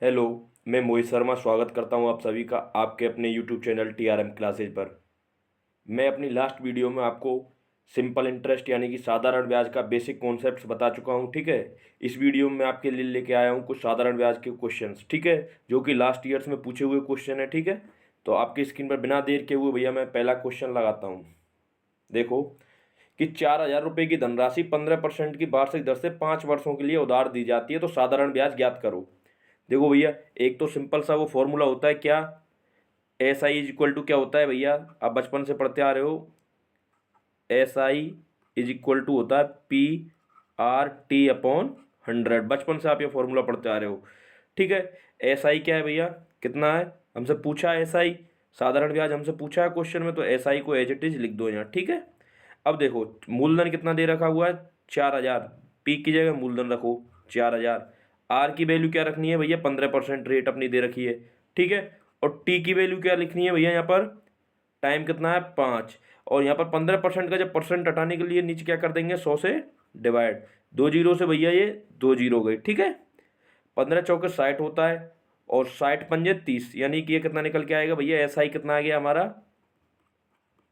Hello. मैं मोहित शर्मा स्वागत करता हूं आप सभी का आपके अपने यूट्यूब चैनल टीआरएम क्लासेज पर। मैं अपनी लास्ट वीडियो में आपको सिंपल इंटरेस्ट यानी कि साधारण ब्याज का बेसिक कॉन्सेप्ट्स बता चुका हूं। ठीक है, इस वीडियो में आपके लिए लेके आया हूं कुछ साधारण ब्याज के क्वेश्चंस। ठीक है, जो कि लास्ट ईयर्स में पूछे हुए क्वेश्चन है। ठीक है, तो आपकी स्क्रीन पर बिना देर के हुए भैया मैं पहला क्वेश्चन लगाता हूँ। देखो कि 4,000 रुपये की धनराशि 15% की वार्षिक दर से 5 वर्षों के लिए उधार दी जाती है, तो साधारण ब्याज ज्ञात करो। देखो भैया, एक तो सिंपल सा वो फॉर्मूला होता है क्या, S I is equal to क्या होता है भैया, आप बचपन से पढ़ते आ रहे हो। S I is equal to होता है P/T/100। बचपन से आप ये फॉर्मूला पढ़ते आ रहे हो। ठीक है, एस आई क्या है भैया, कितना है, हमसे पूछा है एस आई, साधारण ब्याज हमसे पूछा है क्वेश्चन में, तो एस आई को एज इट इज लिख दो यहाँ। ठीक है, अब देखो मूलधन कितना दे रखा हुआ है, 4,000। पी की जगह मूलधन रखो 4,000। आर की वैल्यू क्या रखनी है भैया, 15% रेट अपनी दे रखी है। ठीक है, और टी की वैल्यू क्या लिखनी है भैया, यहाँ पर टाइम कितना है 5, और यहाँ पर 15% का जब परसेंट हटाने के लिए नीचे क्या कर देंगे, 100 से डिवाइड। 2 जीरो से भैया ये 2 जीरो गई। ठीक है, 15 चौके 60 होता है, और 60 पंजे 30, यानी कि ये कितना निकल के आएगा भैया, एस आई कितना आ गया हमारा,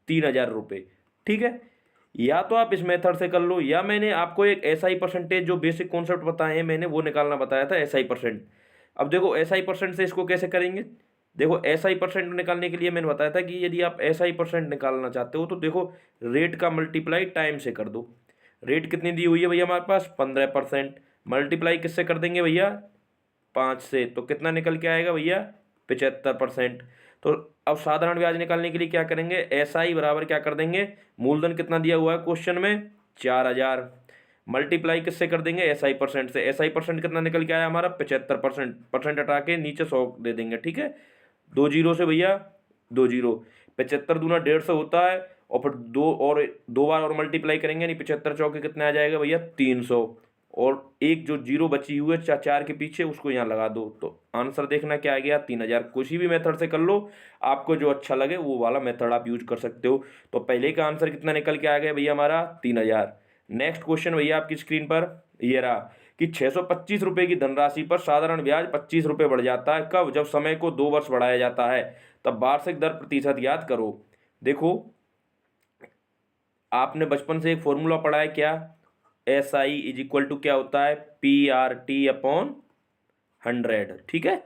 3,000 रुपये। ठीक है, या तो आप इस मेथड से कर लो, या मैंने आपको एक एस आई परसेंटेज जो बेसिक कॉन्सेप्ट बताए हैं मैंने वो निकालना बताया था, एस आई परसेंट। अब देखो एस आई परसेंट से इसको कैसे करेंगे। देखो एस आई परसेंट निकालने के लिए मैंने बताया था कि यदि आप एस आई परसेंट निकालना चाहते हो तो देखो रेट का मल्टीप्लाई टाइम से कर दो। रेट कितनी दी हुई है भैया हमारे पास, 15%। मल्टीप्लाई किससे कर देंगे भैया, 5 से, तो कितना निकल के आएगा भैया, 75%। तो अब साधारण ब्याज निकालने के लिए क्या करेंगे, एस आई बराबर क्या कर देंगे, मूलधन कितना दिया हुआ है क्वेश्चन में, 4,000, मल्टीप्लाई किससे कर देंगे, एस आई परसेंट से। एस आई परसेंट कितना निकल के आया हमारा, 75%। परसेंट हटा के नीचे 100 दे देंगे। ठीक है, 2 जीरो से भैया 2 जीरो, 75 दूना 150 होता है, और फिर दो बार और मल्टीप्लाई करेंगे, नहीं 75 चौके कितना आ जाएगा भैया, 300। और एक जो जीरो बची हुई है चार के पीछे, उसको यहाँ लगा दो, तो आंसर देखना क्या आ गया, 3,000। किसी भी मेथड से कर लो, आपको जो अच्छा लगे वो वाला मेथड आप यूज कर सकते हो। तो पहले का आंसर कितना निकल के आ गया भैया हमारा, 3,000। नेक्स्ट क्वेश्चन भैया आपकी स्क्रीन पर ये रहा कि 625 रुपये की धनराशि पर साधारण ब्याज 25 रुपये बढ़ जाता है, कब, जब समय को 2 वर्ष बढ़ाया जाता है, तब वार्षिक दर प्रतिशत याद करो। देखो आपने बचपन से एक फॉर्मूला पढ़ा है क्या, S I is equal to क्या होता है, P/T/100। ठीक है,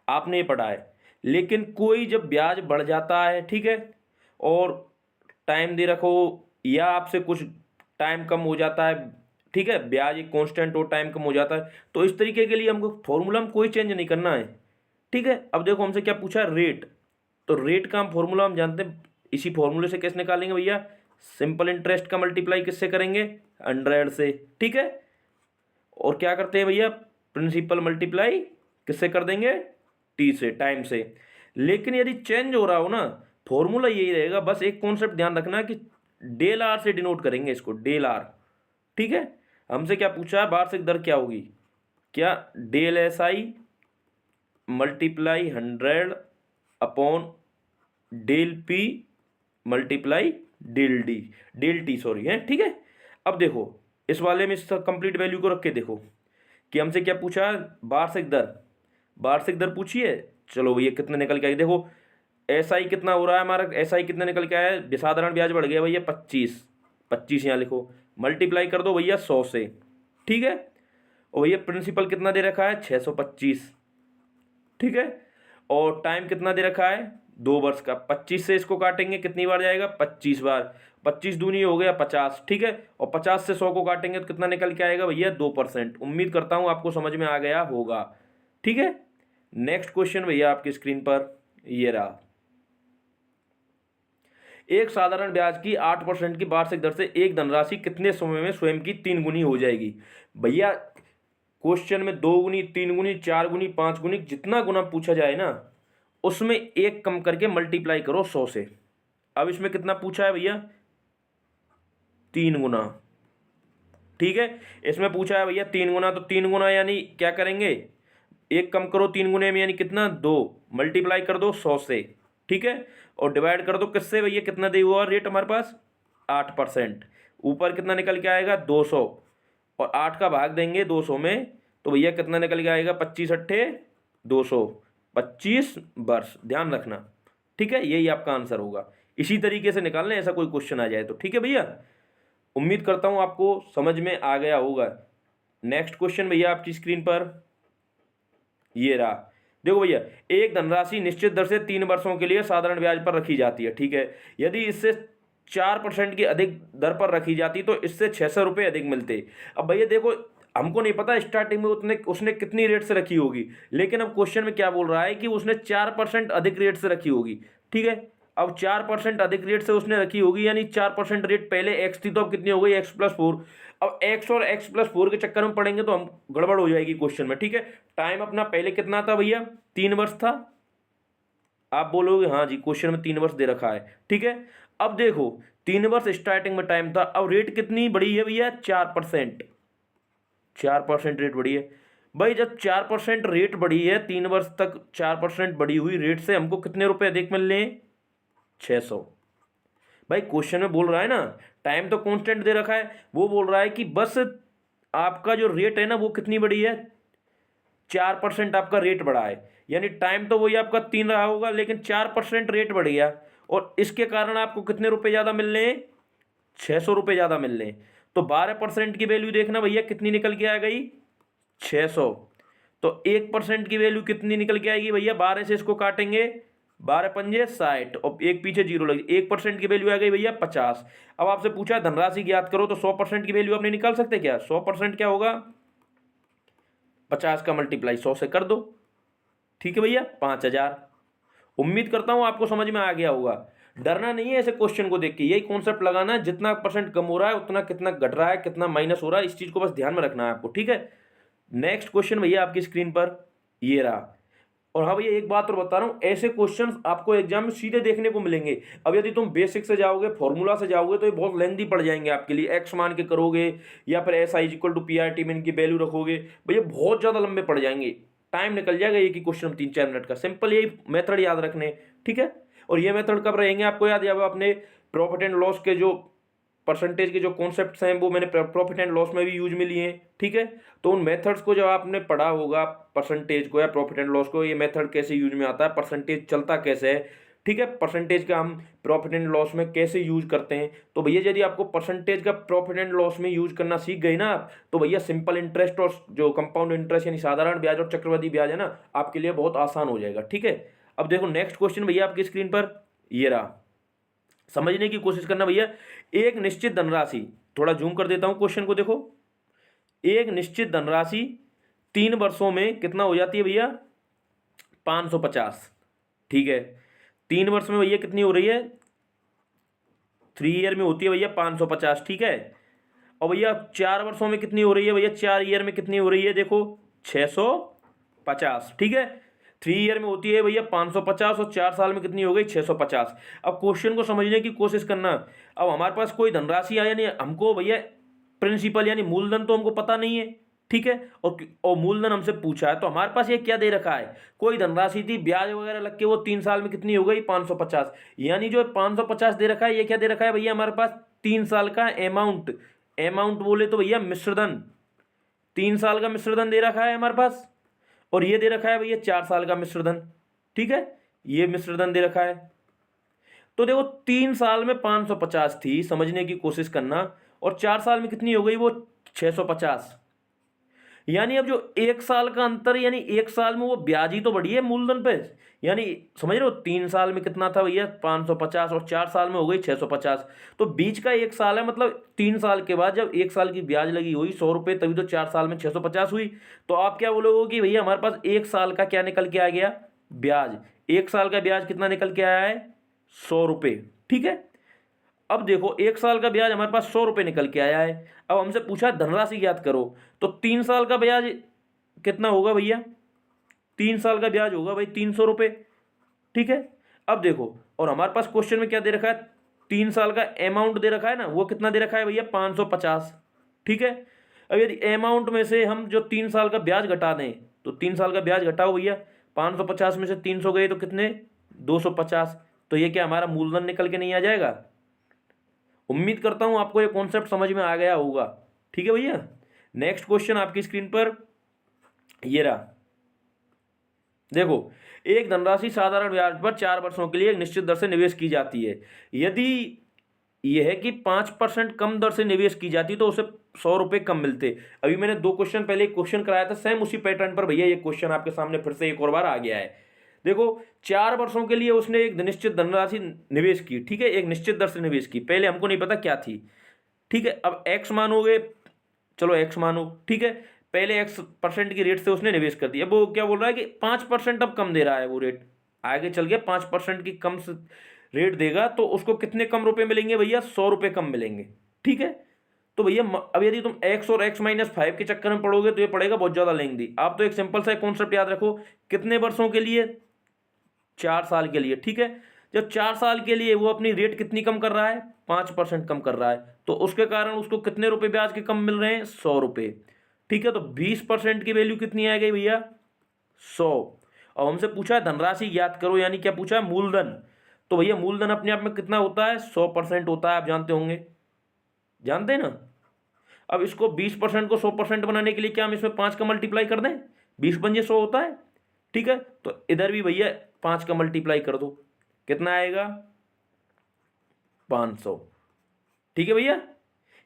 आपने ये पढ़ा है। लेकिन कोई जब ब्याज बढ़ जाता है, ठीक है, और टाइम दे रखो, या आपसे कुछ टाइम कम हो जाता है, ठीक है, ब्याज एक कांस्टेंट और टाइम कम हो जाता है, तो इस तरीके के लिए हमको फॉर्मूला में कोई चेंज नहीं करना है। ठीक है, अब देखो हमसे क्या पूछा, रेट, तो रेट का हम फॉर्मूला हम जानते हैं, इसी फॉर्मूले से कैसे निकालेंगे भैया, सिंपल इंटरेस्ट का मल्टीप्लाई किससे करेंगे, 100 से। ठीक है, और क्या करते हैं भैया, प्रिंसिपल मल्टीप्लाई किससे कर देंगे, टी से, टाइम से। लेकिन यदि चेंज हो रहा हो ना, फॉर्मूला यही रहेगा, बस एक कॉन्सेप्ट ध्यान रखना कि डेल आर से डिनोट करेंगे इसको, डेल आर। ठीक है, हमसे क्या पूछा है, वार्षिक दर क्या होगी, क्या del S I multiply 100 del P multiply del T sorry है। ठीक है, अब देखो इस वाले में कंप्लीट वैल्यू को रख के देखो कि हमसे क्या पूछा है, वार्षिक दर, वार्षिक दर पूछी है। चलो भैया कितने निकल के आए, देखो एस आई कितना हो रहा है हमारा, एस आई कितना निकल के आया है, साधारण ब्याज बढ़ गया भैया 25, 25 यहाँ लिखो, मल्टीप्लाई कर दो भैया 100 से। ठीक है, और भैया प्रिंसिपल कितना दे रखा है, 625। ठीक है, और टाइम कितना दे रखा है, 2 वर्ष का। 25 से इसको काटेंगे कितनी बार जाएगा, 25 बार, 25 दूनी हो गया 50। ठीक है, और 50 से 100 को काटेंगे तो कितना निकल के आएगा भैया, 2%। उम्मीद करता हूं आपको समझ में आ गया होगा। ठीक है, नेक्स्ट क्वेश्चन भैया आपकी स्क्रीन पर ये रहा, एक साधारण ब्याज की 8% की वार्षिक दर से एक धनराशि कितने समय में स्वयं की 3 गुनी हो जाएगी। भैया क्वेश्चन में 2 गुनी, 3 गुनी, 4 गुनी, 5 गुनी, जितना गुना पूछा जाए ना उसमें एक कम करके मल्टीप्लाई करो 100 से। अब इसमें कितना पूछा है भैया, 3 गुना। ठीक है, इसमें पूछा है भैया 3 गुना, तो 3 गुना यानी क्या करेंगे, एक कम करो 3 गुने में, यानी कितना, 2, मल्टीप्लाई कर दो 100 से। ठीक है, और डिवाइड कर दो किससे भैया, कितना दे हुआ रेट हमारे पास, 8%। ऊपर कितना निकल के आएगा, 200, और 8 का भाग देंगे 200 में, तो भैया कितना निकल के आएगा, 25 अट्ठे 225 वर्ष, ध्यान रखना, ठीक है, यही आपका आंसर होगा। इसी तरीके से निकालना, ऐसा कोई क्वेश्चन आ जाए तो, ठीक है भैया। उम्मीद करता हूँ आपको समझ में आ गया होगा। नेक्स्ट क्वेश्चन भैया आपकी स्क्रीन पर ये रहा। देखो भैया, एक धनराशि निश्चित दर से 3 वर्षों के लिए साधारण ब्याज पर रखी जाती है, ठीक है। यदि इससे 4% की अधिक दर पर रखी जाती तो इससे 600 रुपये अधिक मिलते। अब भैया देखो, हमको नहीं पता स्टार्टिंग में उसने कितनी रेट से रखी होगी, लेकिन अब क्वेश्चन में क्या बोल रहा है कि उसने 4% अधिक रेट से रखी होगी, ठीक है। अब 4% अधिक रेट से उसने रखी होगी, यानी 4% रेट पहले एक्स थी, तो अब कितनी हो गई, x+4। अब x और x+4 के चक्कर में पढ़ेंगे तो हम गड़बड़ हो जाएगी क्वेश्चन में, ठीक है। टाइम अपना पहले कितना था भैया, 3 वर्ष था। आप बोलोगे हाँ जी, क्वेश्चन में 3 वर्ष दे रखा है, ठीक है। अब देखो 3 वर्ष स्टार्टिंग में टाइम था, अब रेट कितनी बढ़ी है भैया, 4%। 4% रेट बढ़ी है भाई। जब 4% रेट बढ़ी है, 3 वर्ष तक 4% बढ़ी हुई रेट से हमको कितने रुपए अधिक मिल रहे हैं, 600। भाई क्वेश्चन में बोल रहा है ना, टाइम तो कांस्टेंट दे रखा है, वो बोल रहा है कि बस आपका जो रेट है ना वो कितनी बढ़ी है, 4% आपका रेट बढ़ा है। यानी टाइम तो वही आपका 3 रहा होगा, लेकिन 4% रेट बढ़ गया, और इसके कारण आपको कितने रुपए ज़्यादा मिल रहे हैं, 600 रुपये ज़्यादा मिल रहे हैं। तो 12% की वैल्यू देखना भैया कितनी निकल के आ गई, 600। तो 1% की वैल्यू कितनी निकल के आएगी भैया, 12 से इसको काटेंगे, 12 पंजे 60, और एक पीछे जीरो लगी, 1% की वैल्यू आ गई भैया 50। अब आपसे पूछा धनराशि ज्ञात करो, तो 100% की वैल्यू आपने निकाल सकते क्या, 100% क्या होगा, 50 का मल्टीप्लाई 100 से कर दो, ठीक है भैया, 5000। उम्मीद करता हूं आपको समझ में आ गया होगा। डरना नहीं है ऐसे क्वेश्चन को देख के, यही कॉन्सेप्ट लगाना है, जितना परसेंट कम हो रहा है उतना कितना घट रहा है, कितना माइनस हो रहा है, इस चीज को बस ध्यान में रखना है आपको, ठीक है। नेक्स्ट क्वेश्चन भैया आपकी स्क्रीन पर ये रहा। और हाँ भैया एक बात और बता रहा हूँ, ऐसे क्वेश्चंस आपको एग्जाम में सीधे देखने को मिलेंगे। अब यदि तुम बेसिक से जाओगे, फॉर्मूला से जाओगे, तो ये बहुत लेंथी पड़ जाएंगे आपके लिए। एक्स मान के करोगे, या फिर SI = PRT में इनकी वैल्यू रखोगे, भैया बहुत ज़्यादा लंबे पड़ जाएंगे, टाइम निकल जाएगा एक ही क्वेश्चन 3-4 मिनट का। सिंपल यही मेथड याद रखने, ठीक है। और ये मेथड कब रहेंगे आपको याद, जब आपने प्रॉफिट एंड लॉस के जो परसेंटेज के जो कॉन्सेप्ट्स हैं वो मैंने प्रॉफिट एंड लॉस में भी यूज में लिए हैं, ठीक है। तो उन मेथड्स को जब आपने पढ़ा होगा, परसेंटेज को या प्रॉफिट एंड लॉस को, ये मेथड कैसे यूज में आता है, परसेंटेज चलता कैसे है, ठीक है, परसेंटेज का हम प्रॉफिट एंड लॉस में कैसे यूज करते हैं। तो भैया यदि आपको परसेंटेज का प्रॉफिट एंड लॉस में यूज करना सीख गए ना आप, तो भैया सिंपल इंटरेस्ट और जो कंपाउंड इंटरेस्ट यानी साधारण ब्याज और चक्रवृद्धि ब्याज है ना, आपके लिए बहुत आसान हो जाएगा, ठीक है। अब देखो नेक्स्ट क्वेश्चन भैया आपकी स्क्रीन पर ये रहा, समझने की कोशिश करना भैया। एक निश्चित धनराशि, थोड़ा जूम कर देता हूं क्वेश्चन को, देखो एक निश्चित धनराशि 3 वर्षों में कितना हो जाती है भैया, 550, ठीक है। 3 वर्ष में भैया कितनी हो रही है, 3 ईयर में होती है भैया 550, ठीक है। और भैया 4 वर्षों में कितनी हो रही है भैया, 4 ईयर में कितनी हो रही है, देखो 650, ठीक है। 3 ईयर में होती है भैया 550, और 4 साल में कितनी हो गई, 650। अब क्वेश्चन को समझने की कोशिश करना। अब हमारे पास कोई धनराशि आया नहीं, हमको भैया प्रिंसिपल यानी मूलधन तो हमको पता नहीं है, ठीक है। और मूलधन हमसे पूछा है, तो हमारे पास ये क्या दे रखा है, कोई धनराशि थी, ब्याज वगैरह लग के वो 3 साल में कितनी हो गई, 550। यानी जो 550 दे रखा है, ये क्या दे रखा है भैया, हमारे पास 3 साल का अमाउंट, अमाउंट बोले तो भैया मिश्रधन, 3 साल का मिश्रधन दे रखा है हमारे पास। और ये दे रखा है भैया 4 साल का मिश्रधन, ठीक है, ये मिश्रधन दे रखा है। तो देखो 3 साल में 550 थी, समझने की कोशिश करना, और 4 साल में कितनी हो गई, वो 650। यानी अब जो 1 साल का अंतर, यानी 1 साल में वो ब्याज ही तो बढ़ी है मूलधन पे, यानी समझ रहे हो, 3 साल में कितना था भैया 550, और 4 साल में हो गई 650। तो बीच का 1 साल है, मतलब 3 साल के बाद जब 1 साल की ब्याज लगी हुई 100 रुपये, तभी तो 4 साल में 650 हुई। तो आप क्या बोलोगे कि भैया हमारे पास 1 साल का क्या निकल के आ गया, ब्याज। 1 साल का ब्याज कितना निकल के आया है, 100 रुपये, ठीक है। अब देखो 1 साल का ब्याज हमारे पास 100 रुपये निकल के आया है। अब हमसे पूछा धनराशि ज्ञात करो, तो 3 साल का ब्याज कितना होगा भैया, 3 साल का ब्याज होगा भाई 300 रुपये, ठीक है। अब देखो, और हमारे पास क्वेश्चन में क्या दे रखा है, 3 साल का अमाउंट दे रखा है ना, वो कितना दे रखा है भैया 550, ठीक है। अब यदि अमाउंट में से हम जो 3 साल का ब्याज घटा दें, तो 3 साल का ब्याज घटाओ भैया, 550 में से 300 गए तो कितने, 250। तो ये क्या हमारा मूलधन निकल के नहीं आ जाएगा। उम्मीद करता हूं आपको ये कॉन्सेप्ट समझ में आ गया होगा, ठीक है भैया। नेक्स्ट क्वेश्चन आपकी स्क्रीन पर ये रहा। देखो, एक धनराशि साधारण ब्याज पर 4 वर्षों के लिए एक निश्चित दर से निवेश की जाती है। यदि यह है कि 5% कम दर से निवेश की जाती तो उसे 100 रुपये कम मिलते। अभी मैंने 2 क्वेश्चन पहले एक क्वेश्चन कराया था सेम उसी पैटर्न पर, भैया ये क्वेश्चन आपके सामने फिर से एक और बार आ गया है। देखो, 4 वर्षों के लिए उसने एक निश्चित धनराशि निवेश की, ठीक है, एक निश्चित दर से निवेश की। पहले हमको नहीं पता क्या थी, ठीक है। अब एक्स मानोगे, चलो एक्स मानो, ठीक है। पहले X% की रेट से उसने निवेश कर दिया। अब वो क्या बोल रहा है कि 5% अब कम दे रहा है वो रेट, आगे चल के 5% की कम रेट देगा तो उसको कितने कम रुपए मिलेंगे भैया? 100 रुपये कम मिलेंगे, ठीक है। तो भैया अब यदि तुम x और x-5 के चक्कर में पढ़ोगे तो ये पड़ेगा बहुत ज़्यादा लेंदी। आप तो एक सिंपल सा कॉन्सेप्ट याद रखो, कितने वर्षों के लिए? 4 साल के लिए, ठीक है। जब 4 साल के लिए वो अपनी रेट कितनी कम कर रहा है? 5% कम कर रहा है, तो उसके कारण उसको कितने रुपए ब्याज के कम मिल रहे हैं? 100 रुपये, ठीक है। तो 20% की वैल्यू कितनी आ गई भैया? 100। और हमसे पूछा है धनराशि ज्ञात करो, यानी क्या पूछा है? मूलधन। तो भैया मूलधन अपने आप में कितना होता है? 100% होता है, आप जानते होंगे, जानते हैं ना। अब इसको 20% को 100% बनाने के लिए क्या हम इसमें 5 का मल्टीप्लाई कर दें? 20 पंजे 100 होता है, ठीक है। तो इधर भी भैया 5 का मल्टीप्लाई कर दो, कितना आएगा? 500, ठीक है भैया।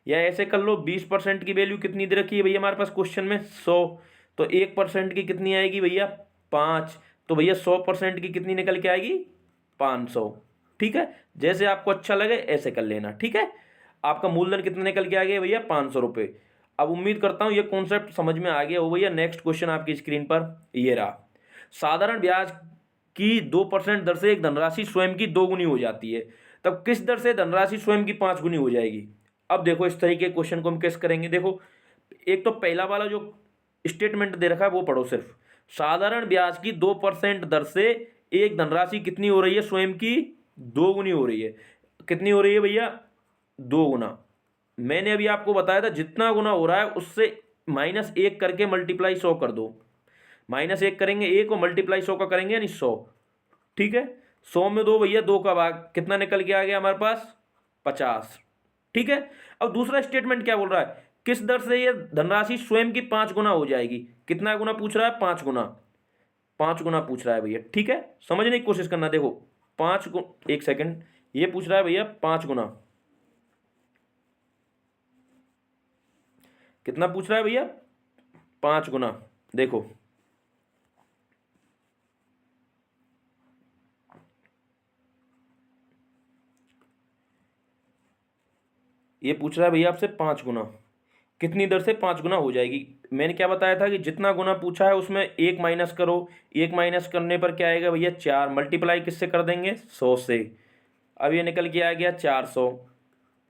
या ऐसे कर लो, 20% की वैल्यू कितनी दे रखी है भैया हमारे पास क्वेश्चन में? 100। तो 1% की कितनी आएगी भैया? 5। तो भैया 100% की कितनी निकल के आएगी? 500, ठीक है। जैसे आपको अच्छा लगे ऐसे कर लेना, ठीक है। आपका मूलधन कितना निकल के आ गया भैया? 500 रुपये। अब उम्मीद करता हूँ ये कॉन्सेप्ट समझ में आ गया हो भैया। नेक्स्ट क्वेश्चन आपकी स्क्रीन पर ये रहा। साधारण ब्याज की 2% दर से एक धनराशि स्वयं की 2 गुनी हो जाती है, तब किस दर से धनराशि स्वयं की 5 गुनी हो जाएगी? अब देखो, इस तरीके के क्वेश्चन को हम कैसे करेंगे। देखो, एक तो पहला वाला जो स्टेटमेंट दे रखा है वो पढ़ो सिर्फ। साधारण ब्याज की 2% दर से एक धनराशि कितनी हो रही है? स्वयं की 2 गुनी हो रही है। कितनी हो रही है भैया? 2 गुना। मैंने अभी आपको बताया था जितना गुना हो रहा है उससे -1 करके मल्टीप्लाई 100 कर दो। -1 करेंगे 1 और मल्टीप्लाई 100 का करेंगे यानी 100, ठीक है। 100 में 2 भैया 2 का भाग, कितना निकल के आ गया हमारे पास? 50, ठीक है। अब दूसरा स्टेटमेंट क्या बोल रहा है? किस दर से ये धनराशि स्वयं की 5 गुना हो जाएगी? कितना गुना पूछ रहा है? 5 गुना। 5 गुना पूछ रहा है भैया, ठीक है। समझने की कोशिश करना। देखो, 1 सेकंड, ये पूछ रहा है भैया 5 गुना। कितना पूछ रहा है भैया? 5 गुना। देखो, ये पूछ रहा है भैया आपसे 5 गुना, कितनी दर से 5 गुना हो जाएगी? मैंने क्या बताया था कि जितना गुना पूछा है उसमें 1 माइनस करो। 1 माइनस करने पर क्या आएगा भैया? 4। मल्टीप्लाई किससे कर देंगे? 100 से। अब ये निकल के आ गया 400।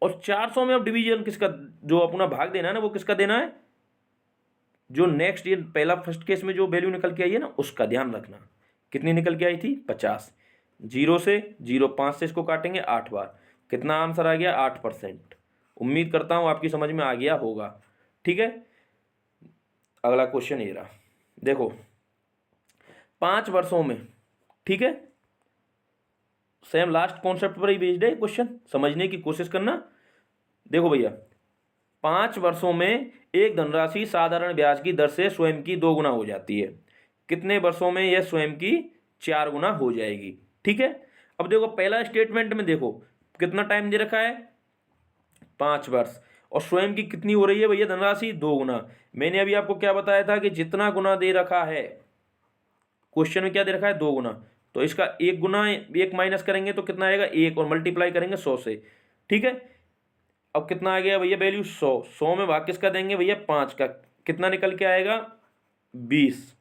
और 400 में अब डिवीजन किसका, जो अपना भाग देना है ना, वो किसका देना है? जो नेक्स्ट, ये पहला फर्स्ट केस में जो वैल्यू निकल के आई है ना, उसका ध्यान रखना। कितनी निकल के आई थी? 50। 0 से 0, 5 से इसको काटेंगे 8 बार। कितना आंसर आ गया? 8%। उम्मीद करता हूँ आपकी समझ में आ गया होगा, ठीक है। अगला क्वेश्चन ये रहा। देखो, 5 वर्षों में, ठीक है, सेम लास्ट कॉन्सेप्ट पर ही बेस्ड है क्वेश्चन, समझने की कोशिश करना। देखो भैया, 5 वर्षों में एक धनराशि साधारण ब्याज की दर से स्वयं की 2 गुना हो जाती है। कितने वर्षों में यह स्वयं की 4 गुना हो जाएगी, ठीक है। अब देखो, पहला स्टेटमेंट में देखो कितना टाइम दे रखा है? 5 वर्ष। और स्वयं की कितनी हो रही है भैया धनराशि? 2 गुना। मैंने अभी आपको क्या बताया था कि जितना गुना दे रखा है क्वेश्चन में, क्या दे रखा है? 2 गुना। तो इसका 1 गुना 1 माइनस करेंगे तो कितना आएगा? 1, और मल्टीप्लाई करेंगे 100 से, ठीक है। अब कितना आ गया भैया वैल्यू? 100। 100 में भाग किसका देंगे भैया? 5 का। कितना निकल के आएगा? 20,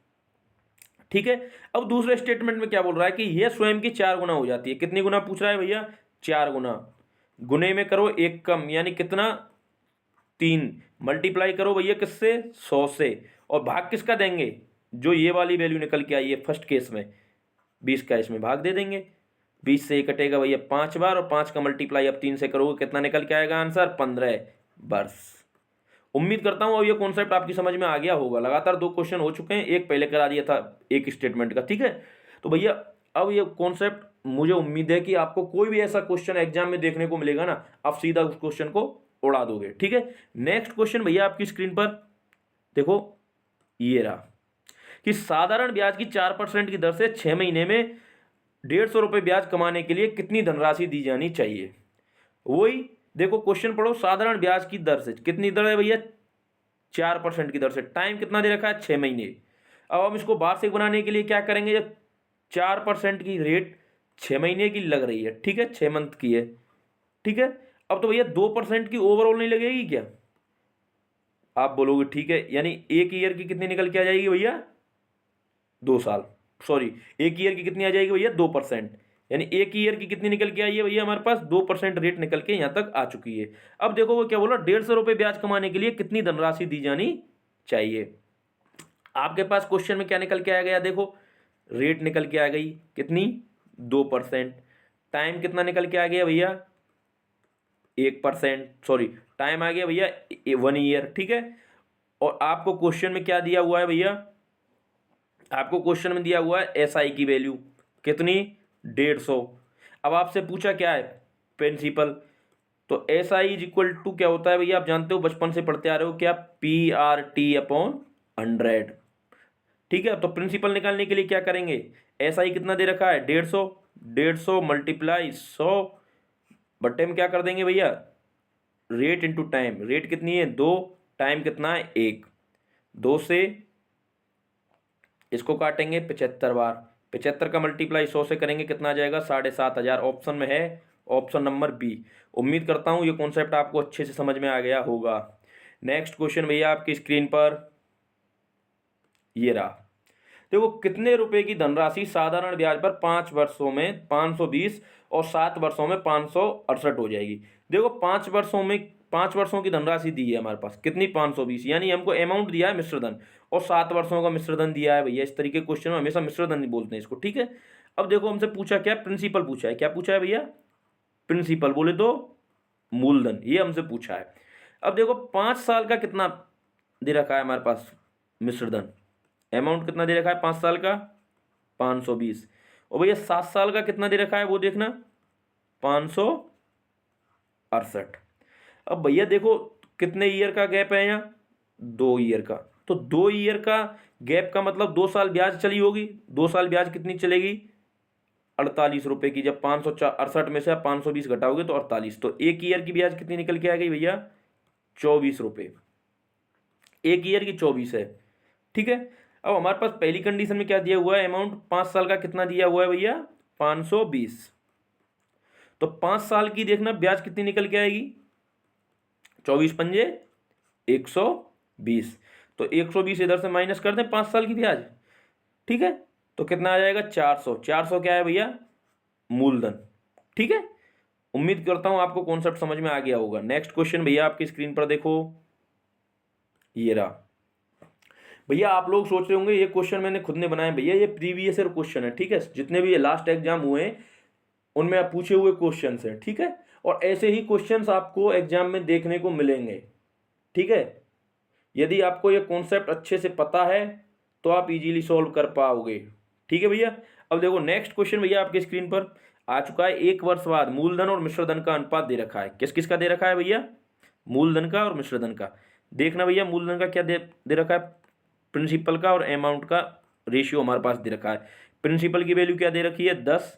ठीक है। अब दूसरे स्टेटमेंट में क्या बोल रहा है कि यह स्वयं की 4 गुना हो जाती है। कितनी गुना पूछ रहा है भैया? 4 गुना। गुने में करो 1 कम, यानी कितना? 3। मल्टीप्लाई करो भैया किससे? 100 से। और भाग किसका देंगे? जो ये वाली वैल्यू निकल के आई है फर्स्ट केस में, 20 का इसमें भाग दे देंगे। 20 से ये कटेगा भैया 5 बार, और 5 का मल्टीप्लाई अब 3 से करोगे, कितना निकल के आएगा आंसर? 15 वर्ष। उम्मीद करता हूँ अब ये कॉन्सेप्ट आपकी समझ में आ गया होगा। लगातार 2 क्वेश्चन हो चुके हैं, एक पहले करा दिया था एक स्टेटमेंट का, ठीक है। तो भैया अब ये कॉन्सेप्ट, मुझे उम्मीद है कि आपको कोई भी ऐसा क्वेश्चन एग्जाम में देखने को मिलेगा ना, आप सीधा उस क्वेश्चन को उड़ा दोगे, ठीक है। नेक्स्ट क्वेश्चन भैया आपकी स्क्रीन पर देखो, ये रहा कि साधारण ब्याज की 4% की दर से 6 महीने में 150 रुपये ब्याज कमाने के लिए कितनी धनराशि दी जानी चाहिए। वही देखो क्वेश्चन पढ़ो, साधारण ब्याज की दर से कितनी दर है भैया, 4% की दर से, टाइम कितना दे रखा है, 6 महीने। अब हम इसको वार्षिक बनाने के लिए क्या करेंगे, जब 4% की रेट 6 महीने की लग रही है, ठीक है, 6 मंथ की है, ठीक है। अब तो भैया 2% की ओवरऑल नहीं लगेगी क्या, आप बोलोगे ठीक है, यानी एक ईयर की कितनी निकल के आ जाएगी भैया, 2 साल, सॉरी एक ईयर की कितनी आ जाएगी भैया, 2%, यानी एक ईयर की कितनी निकल के आई है भैया, हमारे पास 2% रेट निकल के यहाँ तक आ चुकी है। अब देखो वो क्या बोला, 150 रुपये ब्याज कमाने के लिए कितनी धनराशि दी जानी चाहिए। आपके पास क्वेश्चन में क्या निकल के आ गया, देखो रेट निकल के आ गई कितनी, 2%, टाइम कितना निकल के आ गया भैया, 1%, सॉरी टाइम आ गया भैया 1 ईयर, ठीक है। और आपको क्वेश्चन में क्या दिया हुआ है भैया, आपको क्वेश्चन में दिया हुआ है एसआई की वैल्यू कितनी, 150। अब आपसे पूछा क्या है, प्रिंसिपल, तो एसआई इज इक्वल टू क्या होता है भैया, आप जानते हो बचपन से पढ़ते आ रहे हो क्या, PRT/100, ठीक है। तो प्रिंसिपल निकालने के लिए क्या करेंगे, एसआई कितना दे रखा है, 150, 150 मल्टीप्लाई 100 बट्टे में क्या कर देंगे भैया, रेट इंटू टाइम, रेट कितनी है 2, टाइम कितना है 1, 2 से इसको काटेंगे 75 बार, 75 का मल्टीप्लाई 100 से करेंगे कितना आ जाएगा, 7,500। ऑप्शन में है ऑप्शन नंबर बी। उम्मीद करता हूँ ये कॉन्सेप्ट आपको अच्छे से समझ में आ गया होगा। नेक्स्ट क्वेश्चन भैया आपकी स्क्रीन पर ये रहा, देखो कितने रुपए की धनराशि साधारण ब्याज पर 5 वर्षों में 520 और 7 वर्षों में 568 हो जाएगी। देखो 5 वर्षों की धनराशि दी है हमारे पास कितनी, 520, यानी हमको अमाउंट दिया है मिश्रधन, और 7 वर्षों का मिश्रधन दिया है भैया। इस तरीके क्वेश्चन में हमेशा मिश्रधन नहीं बोलते हैं इसको, ठीक है। अब देखो हमसे पूछा क्या, प्रिंसिपल पूछा है, क्या पूछा है भैया, प्रिंसिपल बोले तो मूलधन, ये हमसे पूछा है। अब देखो 5 साल का कितना दे रखा है हमारे पास मिश्रधन, अमाउंट कितना दे रखा है 5 साल का, 520, और भैया 7 साल का कितना दे रखा है वो देखना, 568। अब भैया देखो कितने ईयर का गैप है यहाँ, 2 ईयर का, तो 2 ईयर का गैप का मतलब 2 साल ब्याज चली होगी, 2 साल ब्याज कितनी चलेगी, 48 रुपये की। जब 568 में से आप 520 घटाओगे तो 48, तो एक ईयर की ब्याज कितनी निकल के आ गई भैया, 24 रुपये, एक ईयर की 24 है, ठीक है। अब हमारे पास पहली कंडीशन में क्या दिया हुआ है, अमाउंट 5 साल का कितना दिया हुआ है भैया, 520, तो 5 साल की देखना ब्याज कितनी निकल के आएगी, 24 पंजे 120, तो 120 इधर से माइनस कर दें 5 साल की ब्याज, ठीक है, तो कितना आ जाएगा 400, 400 क्या है भैया, मूलधन, ठीक है। उम्मीद करता हूं आपको कॉन्सेप्ट समझ में आ गया होगा। नेक्स्ट क्वेश्चन भैया आपकी स्क्रीन पर देखो, ये रहा भैया। आप लोग सोच रहे होंगे ये क्वेश्चन मैंने खुद ने बनाया, भैया ये प्रीवियस ईयर क्वेश्चन है, ठीक है, जितने भी ये लास्ट एग्जाम हुए हैं उनमें आप पूछे हुए क्वेश्चन हैं, ठीक है, और ऐसे ही क्वेश्चंस आपको एग्जाम में देखने को मिलेंगे, ठीक है। यदि आपको ये कॉन्सेप्ट अच्छे से पता है तो आप इजीली सॉल्व कर पाओगे, ठीक है भैया। अब देखो नेक्स्ट क्वेश्चन भैया आपकी स्क्रीन पर आ चुका है, 1 वर्ष बाद मूलधन और मिश्रधन का अनुपात दे रखा है, किस किस का दे रखा है भैया, मूलधन का और मिश्रधन का। देखना भैया मूलधन का क्या दे रखा है, प्रिंसिपल का, और अमाउंट का रेशियो हमारे पास दे रखा है। प्रिंसिपल की वैल्यू क्या दे रखी है 10,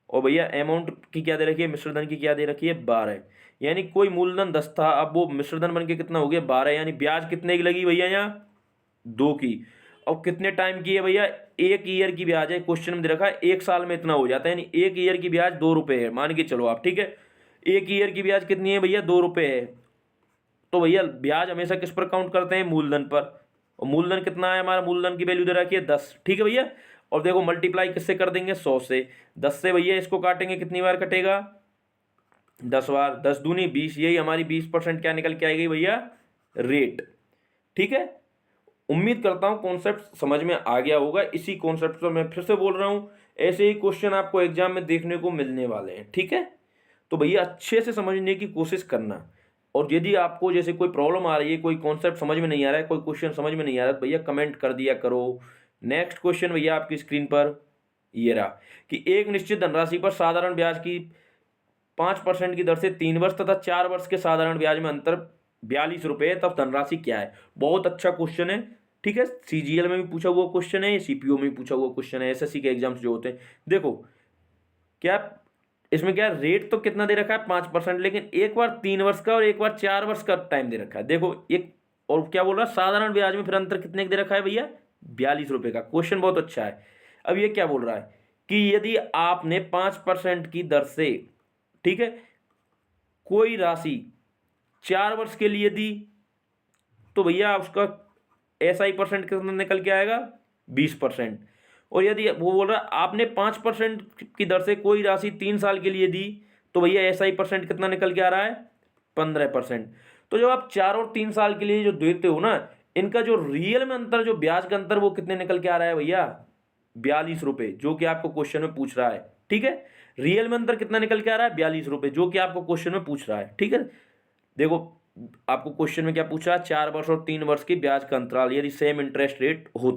और भैया अमाउंट की क्या दे रखी है, मिश्रधन की क्या दे रखी है 12, यानी कोई मूलधन 10 था, अब वो मिश्रधन बन के कितना हो गया 12, यानी ब्याज कितने की लगी भैया यहाँ 2 की, और कितने टाइम की है भैया, 1 ईयर की ब्याज है, क्वेश्चन में दे रखा है 1 साल में इतना हो जाता है, यानी 1 ईयर की ब्याज 2 रुपये है, मान के चलो आप, ठीक है। 1 ईयर की ब्याज कितनी है भैया, 2 रुपये है, तो भैया ब्याज हमेशा किस पर काउंट करते हैं, मूलधन पर, और मूलधन कितना है हमारा, मूलधन की वैल्यू दे रखी है 10, ठीक है भैया। और देखो मल्टीप्लाई किससे कर देंगे, 100 से, 10 से भैया इसको काटेंगे कितनी बार कटेगा, 10 बार, 10 दूनी 20, यही हमारी 20% क्या निकल के आएगी भैया, रेट, ठीक है। उम्मीद करता हूँ कॉन्सेप्ट समझ में आ गया होगा। इसी कॉन्सेप्ट पर मैं फिर से बोल रहा हूँ, ऐसे ही क्वेश्चन आपको एग्जाम में देखने को मिलने वाले हैं, ठीक है। तो भैया अच्छे से समझने की कोशिश करना, और यदि आपको जैसे कोई प्रॉब्लम आ रही है, कोई कॉन्सेप्ट समझ में नहीं आ रहा है, कोई क्वेश्चन समझ में नहीं आ रहा है, तो भैया कमेंट कर दिया करो। नेक्स्ट क्वेश्चन भैया आपकी स्क्रीन पर ये रहा, कि एक निश्चित धनराशि पर साधारण ब्याज की 5% की दर से 3 वर्ष तथा 4 वर्ष के साधारण ब्याज में अंतर 42 रुपये, तब धनराशि क्या है। बहुत अच्छा क्वेश्चन है, ठीक है, CGL में भी पूछा हुआ क्वेश्चन है, CPO में भी पूछा हुआ क्वेश्चन है, SSC के एग्जाम्स जो होते हैं। देखो क्या इसमें क्या रेट तो कितना दे रखा है 5%, लेकिन एक बार 3 वर्ष का और एक बार 4 वर्ष का टाइम दे रखा है। देखो एक और क्या बोल रहा है, साधारण ब्याज में फिर अंतर कितने का दे रखा है भैया, 42 रुपये का। क्वेश्चन बहुत अच्छा है। अब ये क्या बोल रहा है कि यदि आपने 5% की दर से, ठीक है, कोई राशि 4 वर्ष के लिए दी तो भैया उसका SI परसेंट कितना निकल के आएगा, 20%। और यदि वो बोल रहा है आपने 5% की दर से कोई राशि 3 साल के लिए दी तो भैया SI परसेंट कितना निकल के आ रहा है, 15%। तो जब आप 4 और 3 साल के लिए जो देते हो ना, इनका जो रियल में अंतर, जो ब्याज का अंतर, वो कितने निकल के आ रहा है भैया, 42 रुपये, जो कि आपको क्वेश्चन में पूछ रहा है। ठीक है, रियल में अंतर कितना निकल के आ रहा है, 42 रुपये, जो कि आपको क्वेश्चन में पूछ रहा है। ठीक है, देखो आपको क्वेश्चन में क्या पूछा, 4 वर्ष और 3 वर्ष की ब्याज का अंतराल यदि सेम इंटरेस्ट रेट हो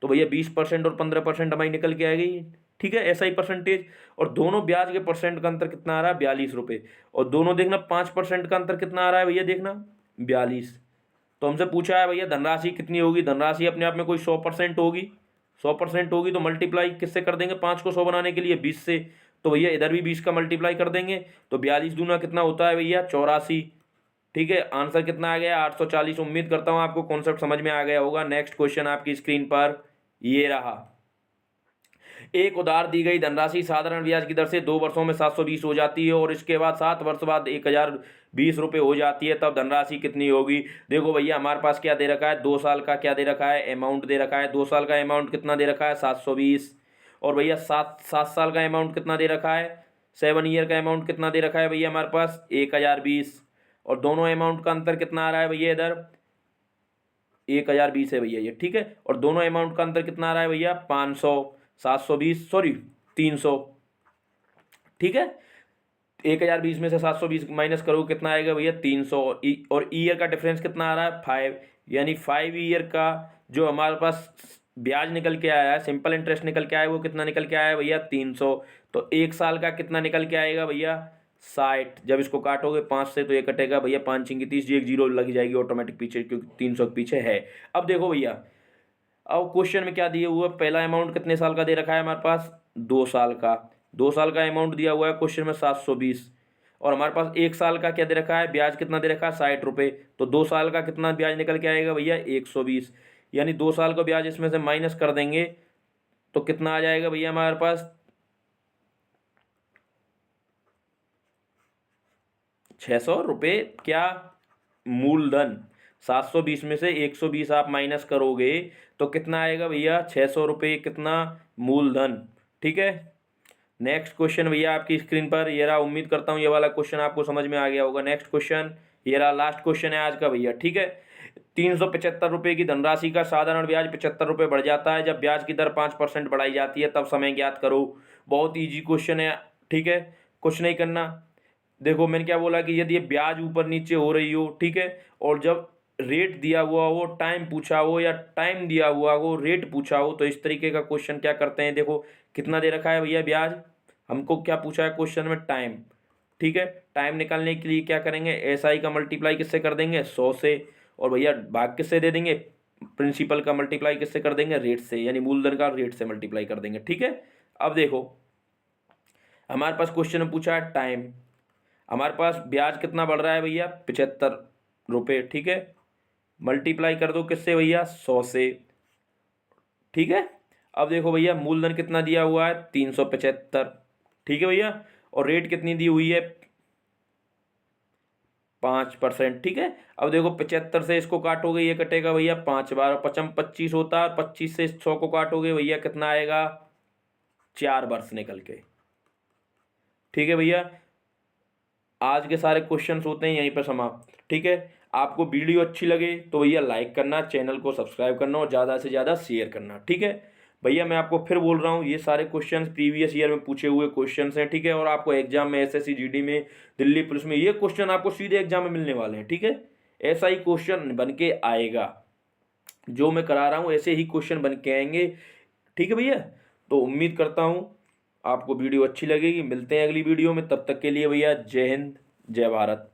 तो भैया 20% और 15% हमारी निकल के आएगी। ठीक है, SI परसेंटेज, और दोनों ब्याज के परसेंट का अंतर कितना आ रहा है, 42 रुपये, और दोनों देखना 5% का अंतर कितना आ रहा है भैया, देखना 42। तो हमसे पूछा है भैया धनराशि कितनी होगी, धनराशि अपने आप में कोई 100% होगी, 100% होगी तो मल्टीप्लाई किससे कर देंगे, 5 को 100 बनाने के लिए 20 से, तो भैया इधर भी 20 का मल्टीप्लाई कर देंगे, तो 42 दूना कितना होता है भैया, 84। ठीक है, आंसर कितना आ गया, 840। उम्मीद करता हूँ आपको कॉन्सेप्ट समझ में आ गया होगा। नेक्स्ट क्वेश्चन आपकी स्क्रीन पर ये रहा। एक उधार दी गई धनराशि साधारण ब्याज की दर से 2 वर्षों में 720 हो जाती है और इसके बाद 7 वर्ष बाद 1020 रुपये हो जाती है, तब धनराशि कितनी होगी। देखो भैया हमारे पास क्या दे रखा है, 2 साल का क्या दे रखा है, अमाउंट दे रखा है। 2 साल का अमाउंट कितना दे रखा है, 720। और भैया 7 साल का अमाउंट कितना दे रखा है, 7 ईयर का अमाउंट कितना दे रखा है भैया हमारे पास, 1020। और दोनों अमाउंट का अंतर कितना आ रहा है भैया, इधर 1020 है भैया ये। ठीक है, और दोनों अमाउंट का अंतर कितना आ रहा है भैया, 500, 720, सॉरी 300। ठीक है, 1020 में से 720 माइनस करो कितना आएगा भैया, 300। और ईयर का डिफरेंस कितना आ रहा है, 5, यानी 5 ईयर का जो हमारे पास ब्याज निकल के आया है, सिंपल इंटरेस्ट निकल के आया, वो कितना निकल के आया है भैया, 300। तो 1 साल का कितना निकल के आएगा भैया, 60। जब इसको काटोगे 5 से तो ये कटेगा भैया, 5 इंगी 30, एक जीरो लग जाएगी ऑटोमेटिक पीछे, क्योंकि 300 के पीछे है। अब देखो भैया, अब क्वेश्चन में क्या दिए हुआ, पहला अमाउंट कितने साल का दे रखा है हमारे पास, 2 साल का। 2 साल का अमाउंट दिया हुआ है क्वेश्चन में 720, और हमारे पास 1 साल का क्या दे रखा है, ब्याज कितना दे रखा है, 60 रुपये। तो 2 साल का कितना ब्याज निकल के आएगा भैया, 120। यानी 2 साल का ब्याज इसमें से माइनस कर देंगे तो कितना आ जाएगा भैया हमारे पास, 600 रुपये क्या, मूलधन। 720 में से 120 आप माइनस करोगे तो कितना आएगा भैया, 600 रुपये कितना, मूलधन। ठीक है, नेक्स्ट क्वेश्चन भैया आपकी स्क्रीन पर ये रहा। उम्मीद करता हूँ ये वाला क्वेश्चन आपको समझ में आ गया होगा। नेक्स्ट क्वेश्चन ये रहा, लास्ट क्वेश्चन है आज का भैया। ठीक है, 375 रुपये की धनराशि का साधारण ब्याज 75 रुपये बढ़ जाता है जब ब्याज की दर 5% बढ़ाई जाती है, तब समय ज्ञात करो। बहुत ईजी क्वेश्चन है। ठीक है, कुछ नहीं करना। देखो मैंने क्या बोला कि यदि ये ब्याज ऊपर नीचे हो रही हो, ठीक है, और जब रेट दिया हुआ हो, टाइम पूछा हो, या टाइम दिया हुआ हो, रेट पूछा हो, तो इस तरीके का क्वेश्चन क्या करते हैं। देखो कितना दे रखा है भैया ब्याज, हमको क्या पूछा है क्वेश्चन में, टाइम। ठीक है, टाइम निकालने के लिए क्या करेंगे, SI का मल्टीप्लाई किससे कर देंगे, 100 से, और भैया भाग किससे दे देंगे, प्रिंसिपल का मल्टीप्लाई किससे कर देंगे, रेट से, यानी मूलधन का रेट से मल्टीप्लाई कर देंगे। ठीक है, अब देखो हमारे पास क्वेश्चन में पूछा है टाइम, हमारे पास ब्याज कितना बढ़ रहा है भैया, 75 रुपये। ठीक है, मल्टीप्लाई कर दो किससे भैया, 100 से। ठीक है, अब देखो भैया मूलधन कितना दिया हुआ है, 375। ठीक है भैया, और रेट कितनी दी हुई है, 5%। ठीक है, अब देखो 75 से इसको काटोगे, ये कटेगा भैया 5 बार, 25 होता है, 25 से 100 को काटोगे भैया कितना आएगा, 4 वर्ष निकल के। ठीक है भैया, आज के सारे क्वेश्चंस होते हैं यहीं पर समाप्त। ठीक है, आपको वीडियो अच्छी लगे तो भैया लाइक करना, चैनल को सब्सक्राइब करना और ज़्यादा से ज़्यादा शेयर करना। ठीक है भैया, मैं आपको फिर बोल रहा हूँ, ये सारे क्वेश्चंस प्रीवियस ईयर में पूछे हुए क्वेश्चंस हैं। ठीक है, और आपको एग्जाम में SSC GD में, दिल्ली पुलिस में ये क्वेश्चन आपको सीधे एग्जाम में मिलने वाले हैं। ठीक है, ऐसा ही क्वेश्चन बन के आएगा, जो मैं करा रहा हूँ ऐसे ही क्वेश्चन बन के आएंगे। ठीक है भैया, तो उम्मीद करता हूँ आपको वीडियो अच्छी लगेगी। मिलते हैं अगली वीडियो में, तब तक के लिए भैया जय हिंद, जय भारत।